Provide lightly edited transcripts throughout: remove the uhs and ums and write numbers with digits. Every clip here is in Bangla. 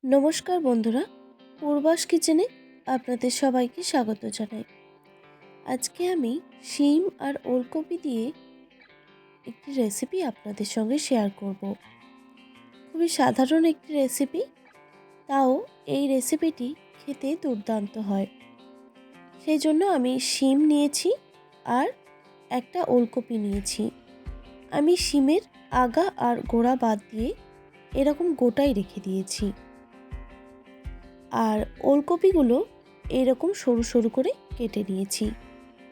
নমস্কার বন্ধুরা, পূর্বাস কিচেনে আপনাদের সবাইকে স্বাগত জানাই। আজকে আমি শিম আর ওলকপি দিয়ে একটি রেসিপি আপনাদের সঙ্গে শেয়ার করব। খুবই সাধারণ একটি রেসিপি, তাও এই রেসিপিটি খেতে দুর্দান্ত হয়। সেই জন্য আমি শিম নিয়েছি আর একটা ওলকপি নিয়েছি। আমি শিমের আগা আর গোড়া বাদ দিয়ে এরকম গোটাই রেখে দিয়েছি। আর ওলকপিগুলো এরকম সরু সরু করে কেটে নিয়েছি।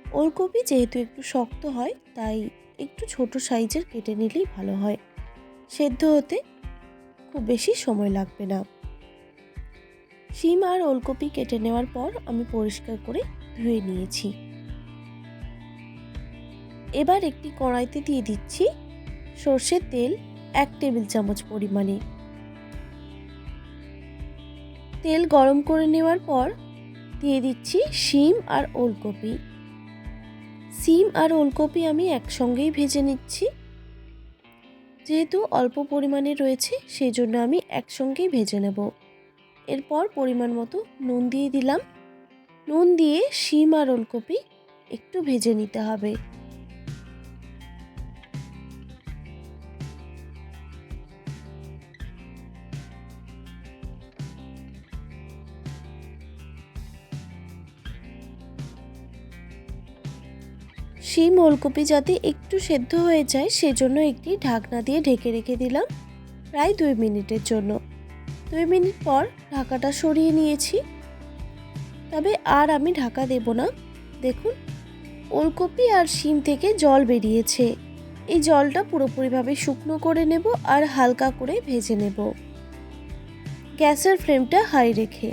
ওলকপি যেহেতু একটু শক্ত হয়, তাই একটু ছোট সাইজের কেটে নিলেই ভালো হয়। সেদ্ধ হতে খুব বেশি সময় লাগবে না। শিম আর ওলকপি কেটে নেওয়ার পর আমি পরিষ্কার করে ধুয়ে নিয়েছি। এবার একটি কড়াইতে দিয়ে দিচ্ছি সর্ষের তেল 1 টেবিল চামচ পরিমাণে। তেল গরম করে নেওয়ার পর দিয়ে দিচ্ছি শিম আর ওলকপি। শিম আর ওলকপি আমি একসঙ্গেই ভেজে নিচ্ছি। যেহেতু অল্প পরিমাণে রয়েছে, সেই জন্য আমি একসঙ্গেই ভেজে নেব। এরপর পরিমাণ মতো নুন দিয়ে দিলাম। নুন দিয়ে শিম আর ওলকপি একটু ভেজে নিতে হবে। শিম ওলকপি যাতে একটু সেদ্ধ হয়ে যায়, সেজন্য একটি ঢাকনা দিয়ে ঢেকে রেখে দিলাম প্রায় 2 মিনিটের জন্য। 2 মিনিট পর ঢাকাটা সরিয়ে নিয়েছি, তবে আর আমি ঢাকা দেব না। দেখুন, ওলকপি আর শিম থেকে জল বেরিয়েছে। এই জলটা পুরোপুরিভাবে শুকনো করে নেব আর হালকা করে ভেজে নেব, গ্যাসের ফ্লেমটা হাই রেখে।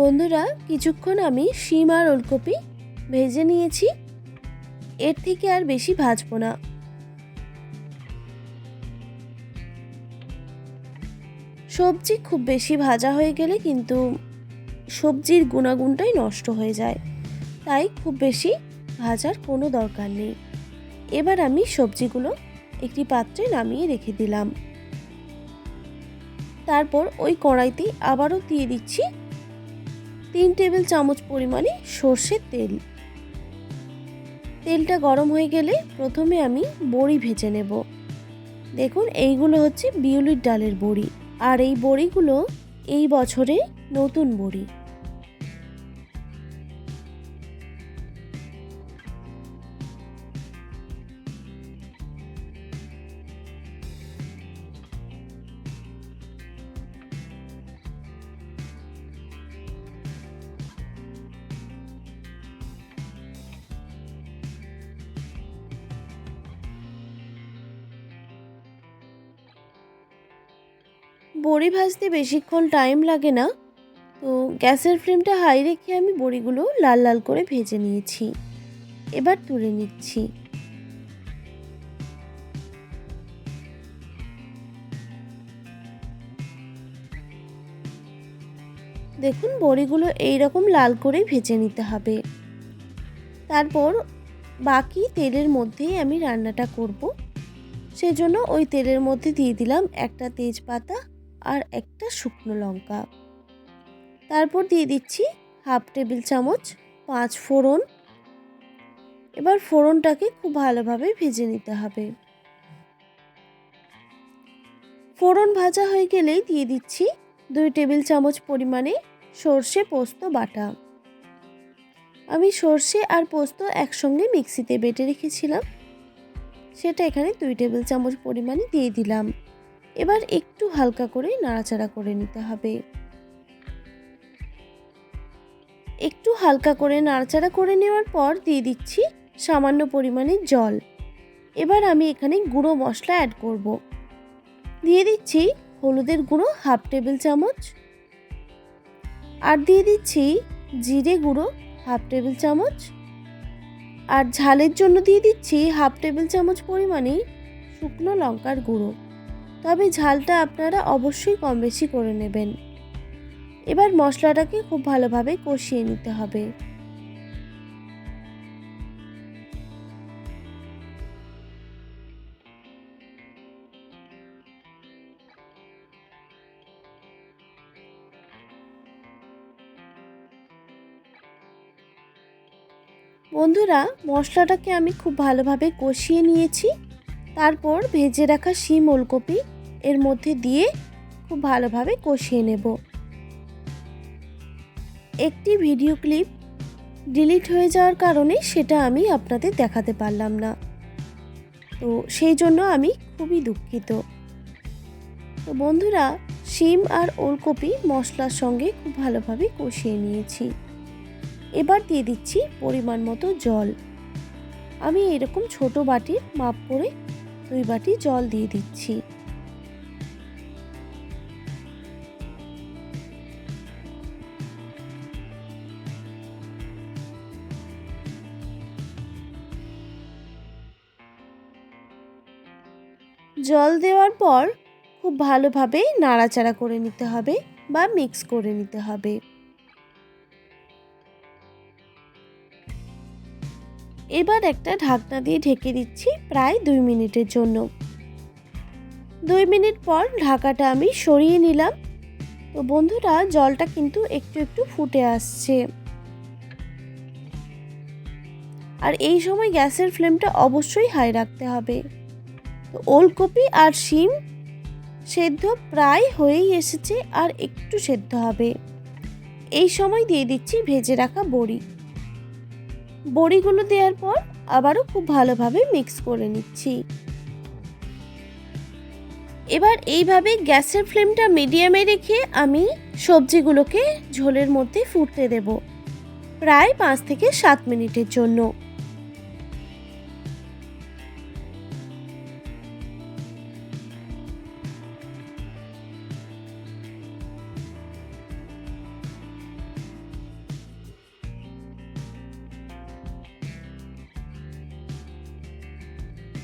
বন্ধুরা, কিছুক্ষণ আমি শিম আর ওলকপি ভেজে নিয়েছি। এর থেকে আর বেশি ভাজবো না। সবজি খুব বেশি ভাজা হয়ে গেলে কিন্তু সবজির গুণাগুণটাই নষ্ট হয়ে যায়, তাই খুব বেশি ভাজার কোনো দরকার নেই। এবার আমি সবজিগুলো একটি পাত্রে নামিয়ে রেখে দিলাম। তারপর ওই কড়াইতেই আবারও দিয়ে দিচ্ছি 3 টেবিল চামচ পরিমাণে সর্ষের তেল। তেলটা গরম হয়ে গেলে প্রথমে আমি বড়ি ভেজে নেব। দেখুন, এইগুলো হচ্ছে বিউলির ডালের বড়ি, আর এই বড়িগুলো এই বছরে নতুন বড়ি। বড়ি ভাজতে বেশিক্ষণ টাইম লাগে না, তো গ্যাসের ফ্লেমটা হাই রেখে আমি বড়িগুলো লাল লাল করে ভেজে নিয়েছি। এবার তুলে নিচ্ছি। দেখুন, বড়িগুলো এইরকম লাল করে ভেজে নিতে হবে। তারপর বাকি তেলের মধ্যেই আমি রান্নাটা করব। সেজন্য ওই তেলের মধ্যে দিয়ে দিলাম একটা তেজপাতা আর একটা শুকনো লঙ্কা। তারপর দিয়ে দিচ্ছি 1/2 টেবিল চামচ 5 ফোড়ন। এবার ফোড়নটাকে খুব ভালোভাবে ভেজে নিতে হবে। ফোড়ন ভাজা হয়ে গেলেই দিয়ে দিচ্ছি 2 টেবিল চামচ পরিমাণে সর্ষে পোস্ত বাটা। আমি সর্ষে আর পোস্ত একসঙ্গে মিক্সিতে বেটে রেখেছিলাম, সেটা এখানে 2 টেবিল চামচ পরিমাণে দিয়ে দিলাম। এবার একটু হালকা করে নাড়াচাড়া করে নিতে হবে। একটু হালকা করে নাড়াচাড়া করে নেওয়ার পর দিয়ে দিচ্ছি সামান্য পরিমাণে জল। এবার আমি এখানে গুঁড়ো মশলা অ্যাড করব। দিয়ে দিচ্ছি হলুদের গুঁড়ো 1/2 টেবিল চামচ, আর দিয়ে দিচ্ছি জিরে গুঁড়ো 1/2 টেবিল চামচ, আর ঝালের জন্য দিয়ে দিচ্ছি 1/2 টেবিল চামচ পরিমাণে শুকনো লঙ্কার গুঁড়ো। তবে ঝালটা আপনারা অবশ্যই কম বেশি করে নেবেন। এবার মশলাটাকে খুব ভালোভাবে কষিয়ে নিতে হবে। বন্ধুরা, মশলাটাকে আমি খুব ভালোভাবে কষিয়ে নিয়েছি। তারপর ভেজে রাখা শিম ওলকপি এর মধ্যে দিয়ে খুব ভালোভাবে কষিয়ে নেব। একটি ভিডিও ক্লিপ ডিলিট হয়ে যাওয়ার কারণে সেটা আমি আপনাদের দেখাতে পারলাম না, তো সেই জন্য আমি খুবই দুঃখিত। তো বন্ধুরা, শিম আর ওলকপি মশলার সঙ্গে খুব ভালোভাবে কষিয়ে নিয়েছি। এবার দিয়ে দিচ্ছি পরিমাণ মতো জল। আমি এরকম ছোট বাটির মাপ করে 2 বাটি জল দিয়ে দিচ্ছি। জল দেওয়ার পর খুব ভালোভাবে নাড়াচাড়া করে নিতে হবে বা মিক্স করে নিতে হবে। এবার একটা ঢাকনা দিয়ে ঢেকে দিচ্ছি প্রায় 2 মিনিটের জন্য। 2 মিনিট পর ঢাকাটা আমি সরিয়ে নিলাম। তো বন্ধুরা, জলটা কিন্তু একটু একটু ফুটে আসছে, আর এই সময় গ্যাসের ফ্লেমটা অবশ্যই হাই রাখতে হবে। তো ওলকপি আর শিম সেদ্ধ প্রায় হয়েই এসেছে, আর একটু সেদ্ধ হবে। এই সময় দিয়ে দিচ্ছি ভেজে রাখা বড়ি। বড়িগুলো দেওয়ার পর আবারও খুব ভালোভাবে মিক্স করে নিচ্ছি। এবার এইভাবে গ্যাসের ফ্লেমটা মিডিয়ামে রেখে আমি সবজিগুলোকে ঝোলের মধ্যে ফুটতে দেব প্রায় 5 থেকে 7 মিনিটের জন্য।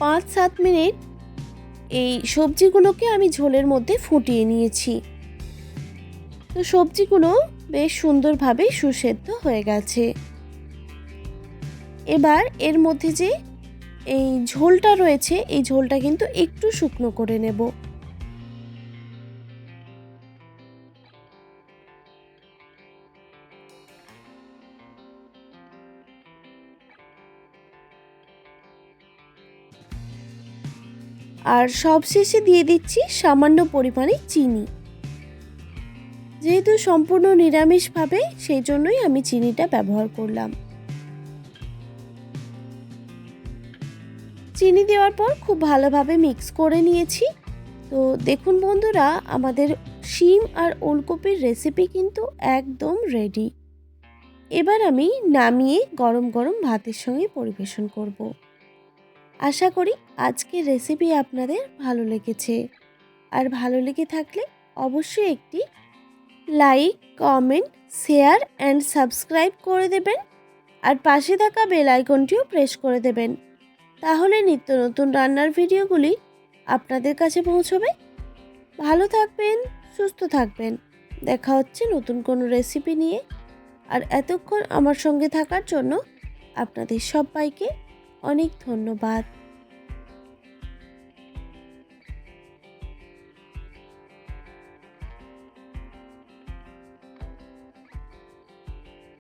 পাঁচ 7 মিনিট এই সবজিগুলোকে আমি ঝোলের মধ্যে ফুটিয়ে নিয়েছি। তো সবজিগুলো বেশ সুন্দরভাবে সুসেদ্ধ হয়ে গেছে। এবার এর মধ্যে যে এই ঝোলটা রয়েছে, এই ঝোলটা কিন্তু একটু শুকনো করে নেব। আর সবশেষে দিয়ে দিচ্ছি সামান্য পরিমাণে চিনি। যেহেতু সম্পূর্ণ নিরামিষভাবে, সেই জন্যই আমি চিনিটা ব্যবহার করলাম। চিনি দেওয়ার পর খুব ভালোভাবে মিক্স করে নিয়েছি। তো দেখুন বন্ধুরা, আমাদের শিম আর ওলকপির রেসিপি কিন্তু একদম রেডি। এবার আমি নামিয়ে গরম গরম ভাতের সঙ্গে পরিবেশন করব। আশা করি আজকের রেসিপি আপনাদের ভালো লেগেছে, আর ভালো লেগে থাকলে অবশ্যই একটি like, comment, share and subscribe করে দেবেন, আর পাশে থাকা বেল আইকনটিও প্রেস করে দেবেন। তাহলে নিত্য নতুন রান্নার ভিডিওগুলি আপনাদের কাছে পৌঁছবে। ভালো থাকবেন, সুস্থ থাকবেন। দেখা হচ্ছে নতুন কোনো রেসিপি নিয়ে। আর এতক্ষণ আমার সঙ্গে থাকার জন্য আপনাদের সবাইকে অনেক ধন্যবাদ।